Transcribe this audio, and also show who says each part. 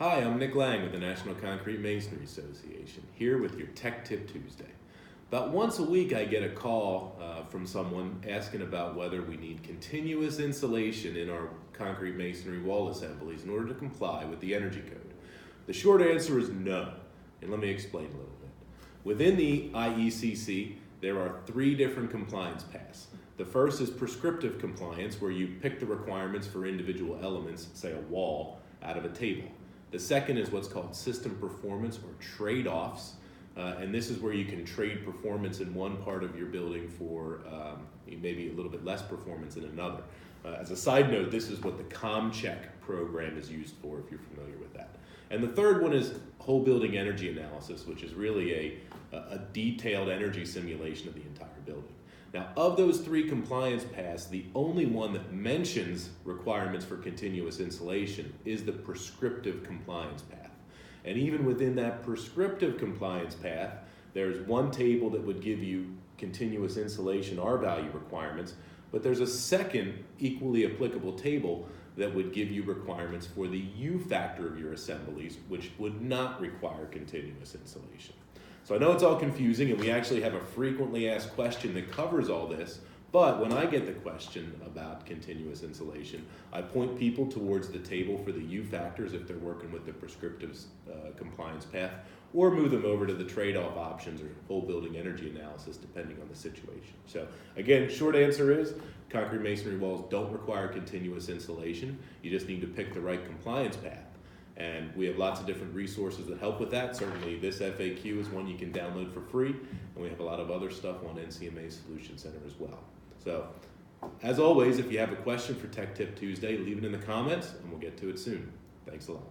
Speaker 1: Hi, I'm Nick Lang with the National Concrete Masonry Association, here with your Tech Tip Tuesday. About once a week I get a call from someone asking about whether we need continuous insulation in our concrete masonry wall assemblies in order to comply with the energy code. The short answer is no, and let me explain a little bit. Within the IECC, there are 3 different compliance paths. The first is prescriptive compliance, where you pick the requirements for individual elements, say a wall, out of a table. The second is what's called system performance or trade-offs, and this is where you can trade performance in one part of your building for maybe a little bit less performance in another. As a side note, this is what the ComCheck program is used for, if you're familiar with that. And the third one is whole building energy analysis, which is really a detailed energy simulation of the entire building. Now, of those 3 compliance paths, the only one that mentions requirements for continuous insulation is the prescriptive compliance path. And even within that prescriptive compliance path, there's one table that would give you continuous insulation R-value requirements, but there's a second equally applicable table that would give you requirements for the U factor of your assemblies, which would not require continuous insulation. So I know it's all confusing, and we actually have a frequently asked question that covers all this, but when I get the question about continuous insulation, I point people towards the table for the U factors if they're working with the prescriptive compliance path, or move them over to the trade-off options or whole building energy analysis depending on the situation. So again, short answer is concrete masonry walls don't require continuous insulation. You just need to pick the right compliance path. And we have lots of different resources that help with that. Certainly this FAQ is one you can download for free, and we have a lot of other stuff on NCMA Solution Center as well. So, as always, if you have a question for Tech Tip Tuesday, leave it in the comments and we'll get to it soon. Thanks a lot.